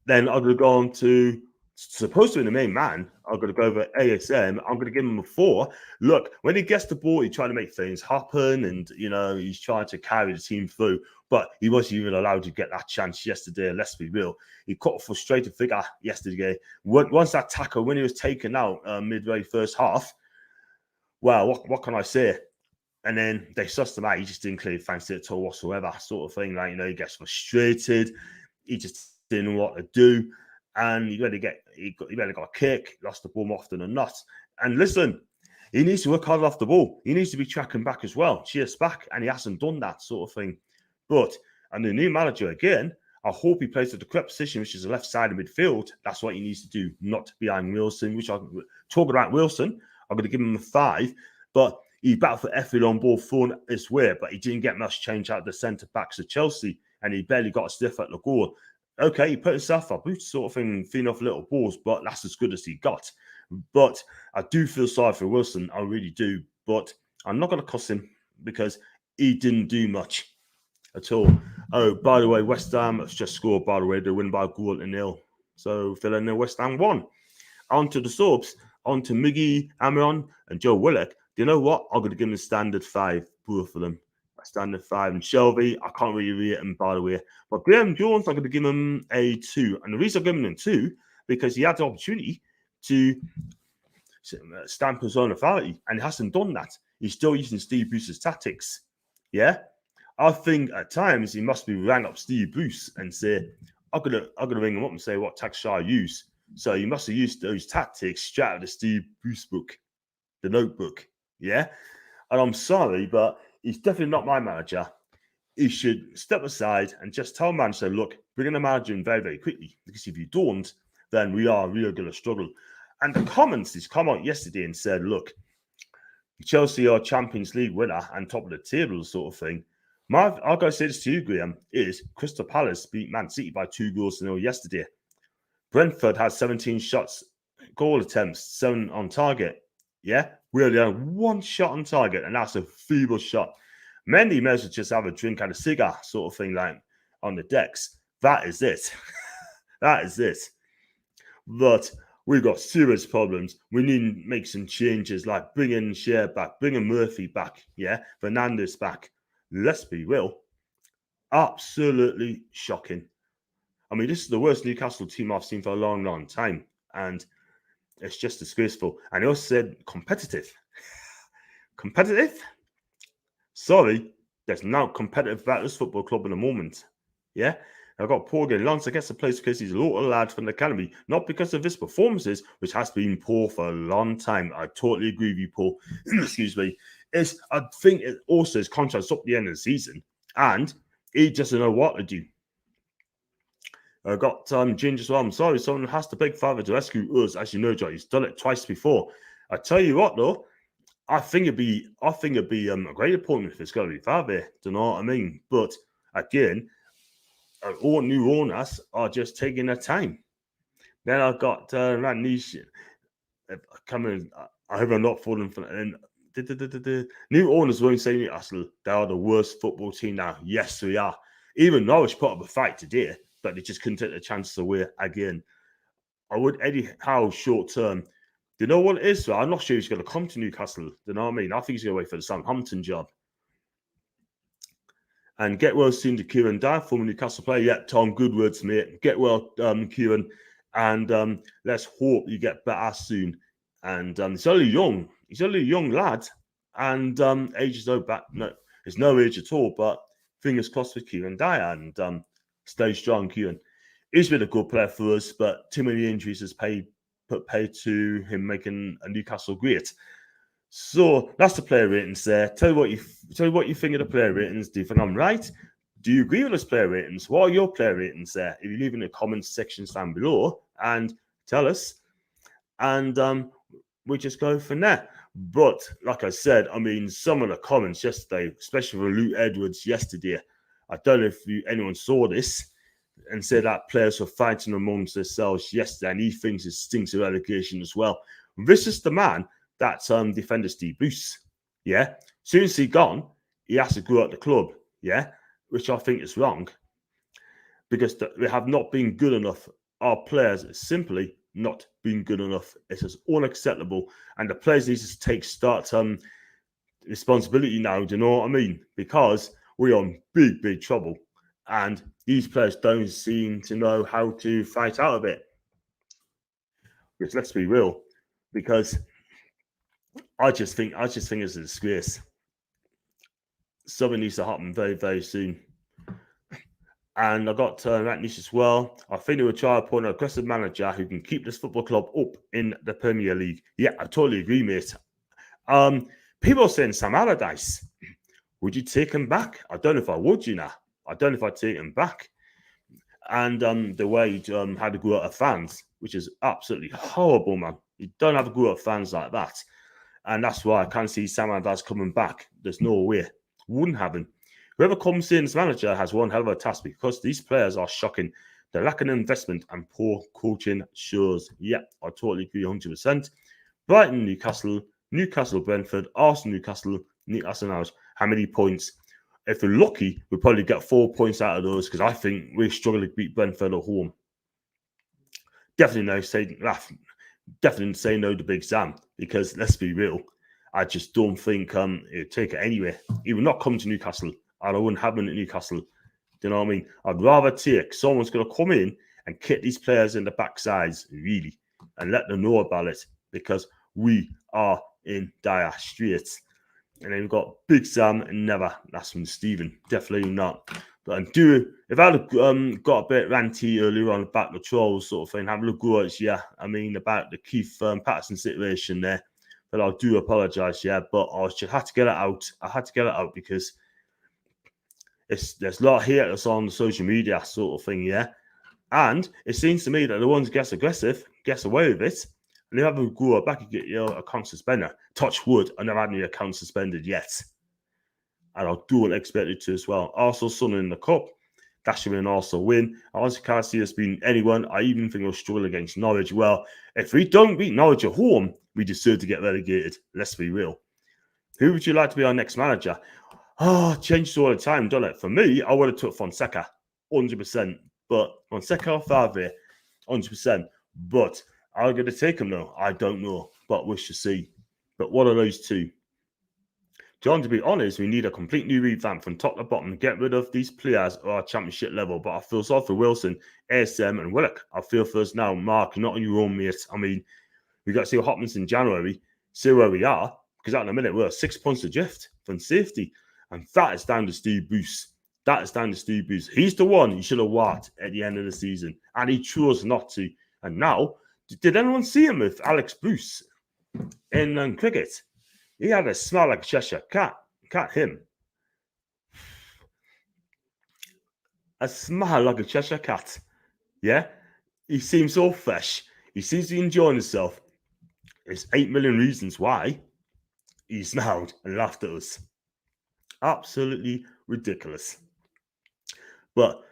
Then I'm going to go on to supposed to be the main man. I'm going to go over ASM. I'm going to give him a 4. Look, when he gets the ball, he's trying to make things happen, and he's trying to carry the team through. But he wasn't even allowed to get that chance yesterday. Let's be real. He caught a frustrated figure yesterday. Once that tackle, when he was taken out midway first half, well, what can I say? And then they sussed him out. He just didn't clearly fancy it at all whatsoever, sort of thing. Like, he gets frustrated. He just didn't know what to do. And he got a kick, lost the ball more often than not. And listen, he needs to work hard off the ball. He needs to be tracking back as well, chase back, and he hasn't done that sort of thing. But, and the new manager again, I hope he plays at the correct position, which is the left side of midfield. That's what he needs to do, not behind Wilson, which I'm talking about Wilson. I'm going to give him a 5, but he battled for Effield on ball thrown his way, but he didn't get much change out of the centre backs of Chelsea, and he barely got a sniff at the goal. Okay, he put himself up, sort of thing, feeding off little balls, but that's as good as he got. But I do feel sorry for Wilson, I really do. But I'm not going to cuss him because he didn't do much at all. Oh, by the way, West Ham has just scored, by the way. They win by a goal to 0. So, Villa 0, West Ham 1. On to the subs, on to Miggy, Amiron, and Joe Willock. Do you know what? I'm going to give him a standard 5, both of them. A standard 5. And Shelby, I can't really rate him, by the way. But Graham Jones, I'm going to give him a 2. And the reason I'm giving him 2, because he had the opportunity to stamp his own authority, and he hasn't done that. He's still using Steve Bruce's tactics. Yeah? I think at times he must be rang up Steve Bruce and say, I'm gonna ring him up and say, what tactics shall I use? So he must have used those tactics straight out of the Steve Bruce book, the notebook. Yeah? And I'm sorry, but he's definitely not my manager. He should step aside and just tell manager, look, bring in a manager in very, very quickly. Because if you don't, then we are really going to struggle. And the comments, he's come out yesterday and said, look, Chelsea are Champions League winner and top of the table sort of thing. I've got to say this to you, Graham, is Crystal Palace beat Man City by 2-0 yesterday. Brentford has 17 shots, goal attempts, 7 on target. Yeah, we only had 1 shot on target, and that's a feeble shot. Mendy may as well just have a drink and a cigar sort of thing, like on the decks. That is it. That is it. But we've got serious problems. We need to make some changes, like bringing Shea back, bringing Murphy back, yeah, Fernandez back. Let's be real. Absolutely shocking. I mean, this is the worst Newcastle team I've seen for a long, long time. And it's just disgraceful. And he also said competitive. Competitive? Sorry, there's now competitive about this football club in the moment. Yeah? I've got poor again. Lance gets the place because he's a little lad from the academy, not because of his performances, which has been poor for a long time. I totally agree with you, Paul. Excuse me. I think it also his contract's up the end of the season, and he doesn't know what to do. I got Ginger as well. I'm sorry, someone has to beg father to rescue us. As you know, Joe, he's done it twice before. I tell you what, though, I think it'd be a great appointment if it's going to be Favre. Do you know what I mean? But again, all new owners are just taking their time. Then I've got Ranish coming. I hope I'm not falling for. And New owners won't say Newcastle. They are the worst football team now. Yes, we are. Even Norwich put up a fight today, but they just couldn't take the chances away again. I would Eddie Howe short term. Do you know what it is? So I'm not sure he's going to come to Newcastle. Do you know what I mean? I think he's going to wait for the Southampton job. And get well soon to Kieran Clark, former Newcastle player. Yeah, Tom, good words, mate. Get well, Kieran. And let's hope you get better soon. And he's only young. He's only a young lad. And age is no back. No, there's no age at all. But fingers crossed for Kieran Dyer. And stay strong, Kieran. He's been a good player for us, but too many injuries has put pay to him making a Newcastle great. So that's the player ratings there. Tell me what you think of the player ratings. Do you think I'm right? Do you agree with those player ratings? What are your player ratings there? If you leave in the comments sections down below and tell us, and we just go from there. But like I said, I mean, some of the comments yesterday, especially for Luke Edwards yesterday, I don't know if anyone saw this, and said that players were fighting amongst themselves yesterday, and he thinks it stinks of relegation as well. This is the man that defender Steve Bruce, yeah. As soon as he's gone, he has to go at the club, yeah, which I think is wrong, because we have not been good enough. Our players simply not been good enough. It is unacceptable, and the players need to start responsibility now. Do you know what I mean? Because we're in big trouble, and these players don't seem to know how to fight out of it. Because let's be real, because I just think it's a disgrace. Something needs to happen very soon. And I got that news as well. I think they will try to appoint an aggressive manager who can keep this football club up in the Premier League. Yeah, I totally agree, mate. People are saying Sam Allardyce. Would you take him back? I don't know if I would, you know. I don't know if I'd take him back. And the way he had to go at fans, which is absolutely horrible, man. You don't have to go at fans like that. And that's why I can't see Sam Allardyce coming back. There's no way. Wouldn't happen. Whoever comes in as manager has one hell of a task, because these players are shocking. They're lacking investment and poor coaching shows. Yeah, I totally agree 100%. Brighton, Newcastle, Brentford, Arsenal, Newcastle Norwich. How many points? If we're lucky, we'll probably get 4 points out of those, because I think we're struggling to beat Brentford at home. Definitely say no to Big Sam, because let's be real, I just don't think he'd take it anyway. He would not come to Newcastle, and I wouldn't have him at Newcastle. Do you know what I mean? I'd rather take someone's going to come in and kick these players in the backsides, really, and let them know about it, because we are in dire straits. And then we've got Big Sam and never. That's from Stephen. Definitely not. But if I'd have got a bit ranty earlier on about the trolls sort of thing, have a look at about the Keith Patterson situation there. But I do apologise, but I just had to get it out. I had to get it out because there's a lot of haters on social media sort of thing, yeah. And it seems to me that the ones who gets aggressive gets away with it. And you have a go back and get your account suspended. Touch wood, I never had any account suspended yet. And I do expect it to as well. Also, Sunderland in the Cup. That should be an Arsenal win. I honestly can't see us being anyone. I even think we'll struggle against Norwich. Well, if we don't beat Norwich at home, we deserve to get relegated. Let's be real. Who would you like to be our next manager? Changes all the time, doesn't it? For me, I would have took Fonseca, 100%. But Fonseca or Favre, 100%. But I'm going to take him though. I don't know, but we shall see. But what are those two? John, to be honest, we need a complete new revamp from top to bottom. Get rid of these players at our championship level. But I feel sorry for Wilson, ASM, and Willock. I feel first now, Mark, not on your own, mate. I mean, we got to see what happens in January, see where we are, because at the minute we're 6 points adrift from safety. And that is down to Steve Bruce. He's the one you should have walked at the end of the season. And he chose not to. And now, did anyone see him with Alex Bruce in cricket? He had a smell like a Cheshire cat. Him. A smell like a Cheshire cat. Yeah? He seems so fresh. He seems to be enjoying himself. There's 8 million reasons why he smiled and laughed at us. Absolutely ridiculous. But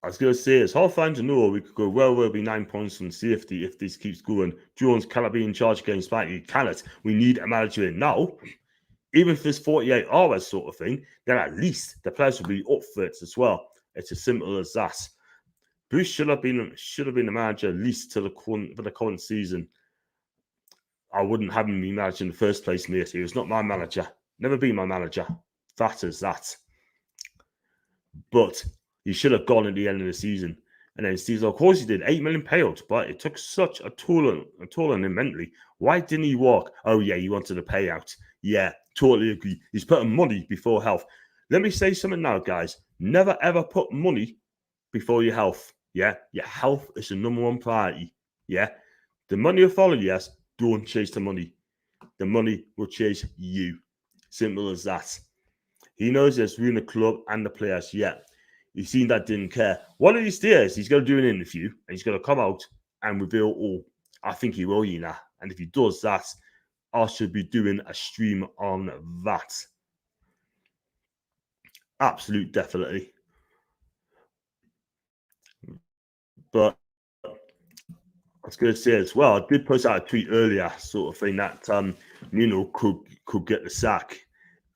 I was going to say, it's hard fine to know. We could go, well, we'll be 9 points from safety if this keeps going. Jones cannot be in charge against Spike. He cannot. We need a manager in now. Even if it's 48 hours sort of thing, then at least the players will be up for it as well. It's as simple as that. Bruce should have been the manager at least for the current season. I wouldn't have him be manager in the first place, mate. He was not my manager. Never been my manager. That is that. But he should have gone at the end of the season. And then Steve, of course, he did 8 million payouts, but it took such a toll on him mentally. Why didn't he walk? Oh, yeah, he wanted a payout. Yeah, totally agree. He's putting money before health. Let me say something now, guys. Never, ever put money before your health. Yeah, your health is the number one priority. Yeah, the money will follow you, yes. Don't chase the money. The money will chase you. Simple as that. He knows it's ruined the club and the players. Yeah, you've seen that didn't care. One of these days, he's going to do an interview and he's going to come out and reveal all. I think he will, you know. And if he does that, I should be doing a stream on that. Absolute, definitely. But I was going to say as well, I did post out a tweet earlier, sort of thing that Nuno could get the sack,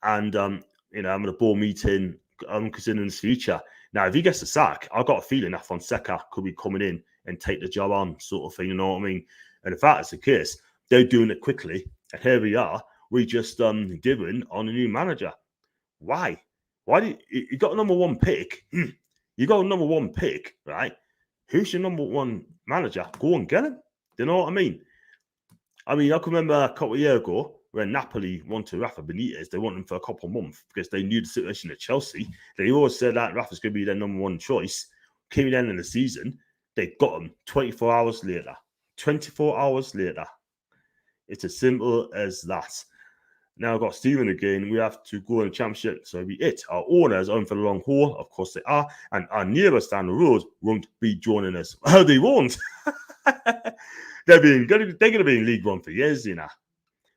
and I'm in a board meeting. I'm considering his future. Now, if he gets the sack, I've got a feeling that Fonseca could be coming in and take the job on, sort of thing. You know what I mean? And if that's the case, they're doing it quickly, and here we are. We just giving on a new manager. Why? Why do you got a number one pick? You got a number one pick, right? Who's your number one manager? Go and get him. Do you know what I mean? I can remember a couple of years ago when Napoli wanted Rafa Benitez. They wanted him for a couple of months because they knew the situation at Chelsea. They always said that Rafa's going to be their number one choice. Came in the end of the season, they got him 24 hours later. 24 hours later. It's as simple as that. Now I've got Stephen again. We have to go in the championship, so it'll be it. Our owners are in for the long haul, of course they are, and our neighbours down the road won't be joining us. Oh, they won't. They're going to be in League One for years, you know.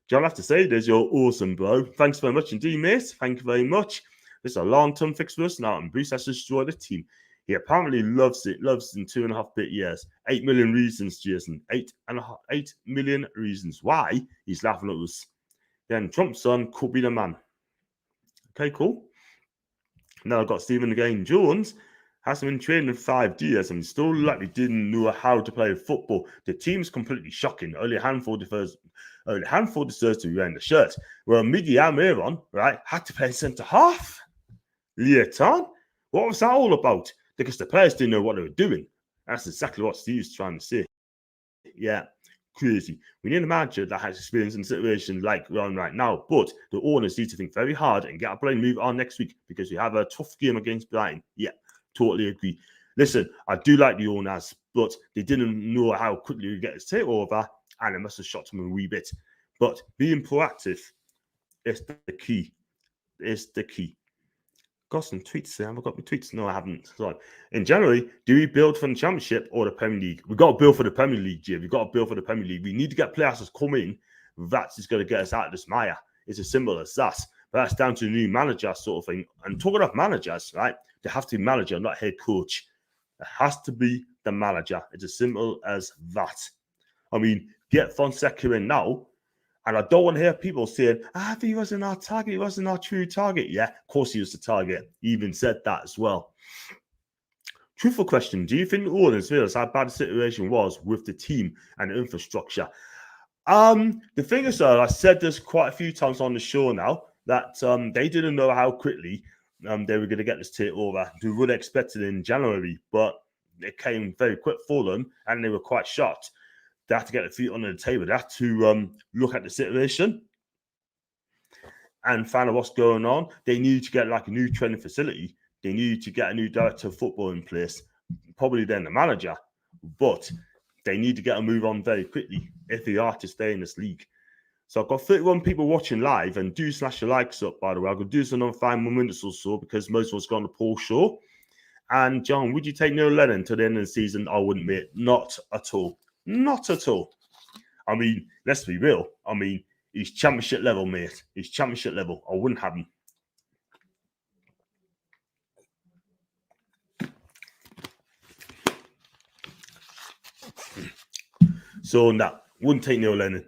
John, I have to say this, you're awesome, bro. Thanks very much indeed, mate. Thank you very much. This is a long-term fix for us now, and Bruce has destroyed the team. He apparently loves it. Loves in 2.5 years. 8 million reasons, Jason. 8 million reasons why he's laughing at us. Then Trump's son could be the man. Okay, cool. Now I've got Stephen again. Jones hasn't been training in 5 years and still likely didn't know how to play football. The team's completely shocking. Only a handful deserves to be wearing the shirt. Well, Miggy Almiron, right, had to play centre half. Leotan? What was that all about? Because the players didn't know what they were doing. That's exactly what Steve's trying to say. Yeah. Crazy. We need a manager that has experience in situations like we're on right now, but the owners need to think very hard and get a play and move on next week because we have a tough game against Brighton. Yeah, totally agree. Listen, I do like the owners, but they didn't know how quickly we get this takeover, and it must have shocked them a wee bit. But being proactive is the key. Is the key. Got some tweets there. Have I got my tweets? No, I haven't. Sorry. In January, do we build for the Championship or the Premier League? We've got to build for the Premier League, Jim. We've got to build for the Premier League. We need to get players to come in. That's just going to get us out of this mire. It's as simple as that. But that's down to the new manager sort of thing. And talking of managers, right? They have to be manager, not head coach. It has to be the manager. It's as simple as that. Get Fonseca in now. And I don't want to hear people saying, he wasn't our target. He wasn't our true target. Yeah, of course he was the target. He even said that as well. Truthful question. Do you think the owners realize how bad the situation was with the team and the infrastructure? The thing is, though, I said this quite a few times on the show now, that they didn't know how quickly they were going to get this takeover. They would have expected it in January, but it came very quick for them, and they were quite shocked. They have to get their feet under the table. They have to look at the situation and find out what's going on. They need to get like a new training facility. They need to get a new director of football in place, probably then the manager. But they need to get a move on very quickly if they are to stay in this league. So I've got 31 people watching live, and do slash your likes up, by the way. I'm going to do this another 5 more minutes or so because most of us got on the Paul show. And John, would you take Neil Lennon to the end of the season? I wouldn't, mate. Not at all. Not at all. Let's be real. He's championship level, mate. He's championship level. I wouldn't have him. So nah, wouldn't take Neil Lennon.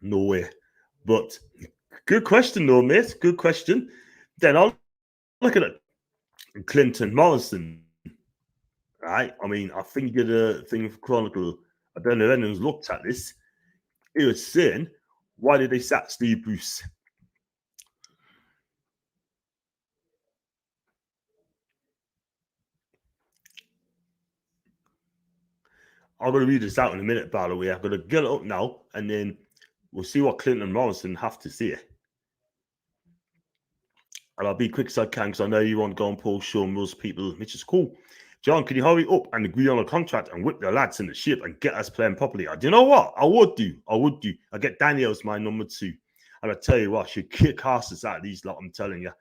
No way. But good question though, mate. Good question. Then I'll look at it. Clinton Morrison. Right? I mean, I think you did a thing for Chronicle. I don't know if anyone's looked at this. He was saying, why did they sack Steve Bruce? I'm going to read this out in a minute, by the way. I'm going to get it up now, and then we'll see what Clinton Morrison have to say. And I'll be quick as I can because I know you want to go on Paul's show and most people, which is cool. John, can you hurry up and agree on a contract and whip the lads in the ship and get us playing properly? Do you know what? I would do. I get Daniel's my number 2. And I tell you what, she'd kick asses out of these lot, I'm telling you.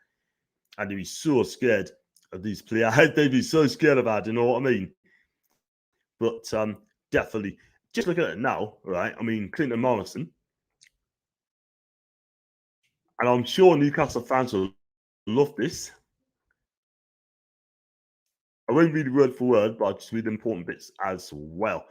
And they'd be so scared of these players. They'd be so scared of that, you know what I mean? But definitely, just look at it now, right? I mean, Clinton Morrison. And I'm sure Newcastle fans will love this. I won't read word for word, but I'll just read the important bits as well.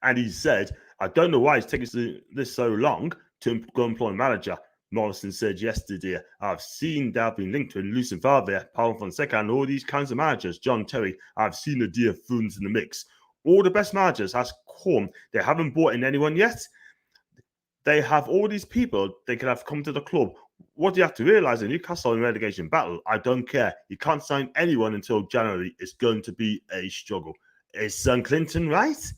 And he said, I don't know why it's taking this so long to go employ a manager. Morrison said yesterday, I've seen they have been linked to Lucien Favre, Paulo Fonseca, and all these kinds of managers. John Terry, I've seen the dear Funes in the mix. All the best managers has come. They haven't brought in anyone yet. They have all these people they could have come to the club. What do you have to realize in Newcastle in relegation battle? I don't care. You can't sign anyone until January. It's going to be a struggle. Is Son Clinton right?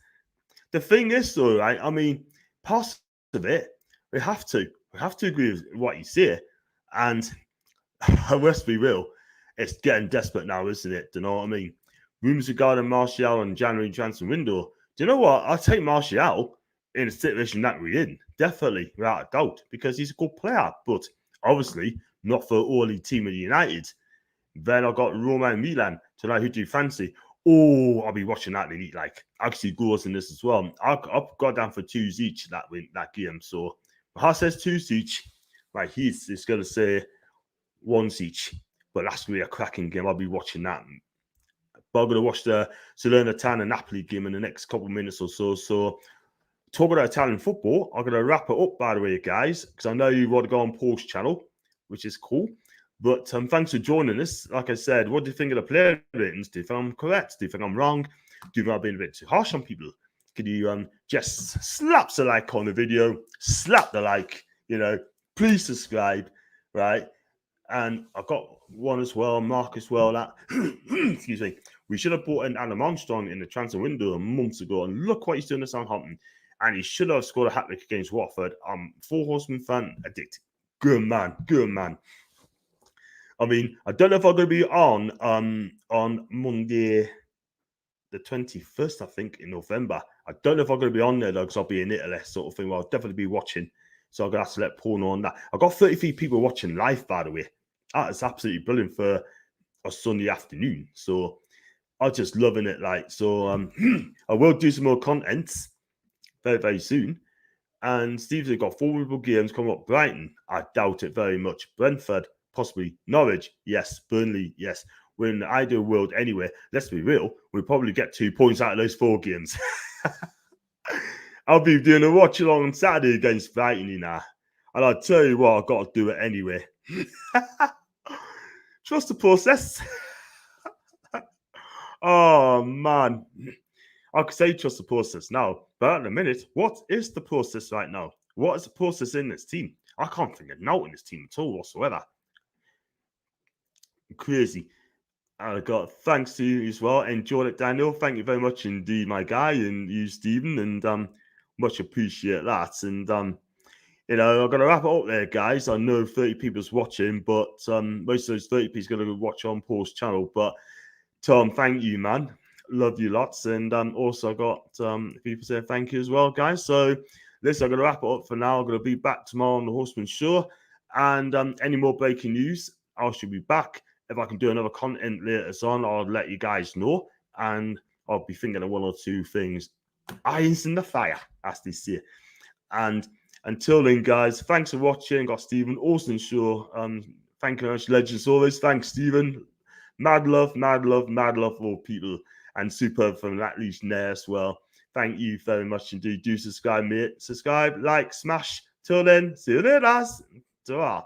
The thing is, though, right? I mean, part of it, we have to agree with what you say. And let's be real, it's getting desperate now, isn't it? Do you know what I mean? Rumours regarding Martial and January transfer window. Do you know what? I'll take Martial in a situation that we're in, definitely, without a doubt, because he's a good player, but obviously not for early team of United. Then I got Roma and Milan tonight. Who do you fancy? Oh, I'll be watching that. They need like actually goals in this as well. I've got down for 2s each that game. So Haas says 2s each. Like he's going to say 1s each. But that's going to be a cracking game. I'll be watching that. But I'm going to watch the Salernitana Napoli game in the next couple of minutes or so. So talk about Italian football. I'm going to wrap it up, by the way, guys, because I know you want to go on Paul's channel, which is cool. But thanks for joining us. Like I said, what do you think of the player ratings? Do you think I'm correct? Do you think I'm wrong? Do you think I've been a bit too harsh on people? Can you just slap the like on the video? Slap the like, please subscribe, right? And I've got one as well, Mark as well, that, excuse me, we should have brought in Adam Armstrong in the transfer window a month ago, and look what he's doing to Southampton. And he should have scored a hat-trick against Watford. I'm Four Horsemen fan addicted. Good man, good man. I mean, I don't know if I'm going to be on Monday, the 21st, I think, in November. I don't know if I'm going to be on there, though, because I'll be in Italy, sort of thing. Well, I'll definitely be watching. So I'm going to have to let Paul know on that. I've got 33 people watching live, by the way. That is absolutely brilliant for a Sunday afternoon. So I'm just loving it. So I will do some more content very, very soon. And Steve's got 4 winnable games coming up. Brighton, I doubt it very much. Brentford, possibly. Norwich, yes. Burnley, yes. We're in the ideal world anyway. Let's be real. We'll probably get 2 points out of those 4 games. I'll be doing a watch along on Saturday against Brighton, And I'll tell you what, I've got to do it anyway. Trust the process. Oh, man. I could say trust the process now, but at the minute, what is the process right now? What is the process in this team? I can't think of no in this team at all whatsoever. Crazy. I got thanks to you as well. Enjoyed it, Daniel. Thank you very much indeed, my guy, and you, Stephen, and much appreciate that. And I'm gonna wrap it up there, guys. I know 30 people's watching, but most of those 30 people's gonna watch on Paul's channel. But Tom, thank you, man. Love you lots. And also got people saying thank you as well, guys. So listen, I'm going to wrap it up for now. I'm going to be back tomorrow on the Horseman Show. And any more breaking news, I should be back. If I can do another content later on, I'll let you guys know. And I'll be thinking of 1 or 2 things. Irons in the fire, as they say. And until then, guys, thanks for watching. Got Stephen Austin Show. Thank you very much, legends always. Thanks, Stephen. Mad love for all people. And superb from that Legionnaire as well. Thank you very much indeed. Do subscribe, mate. Subscribe, like, smash. Till then, see you later. Ta-ra.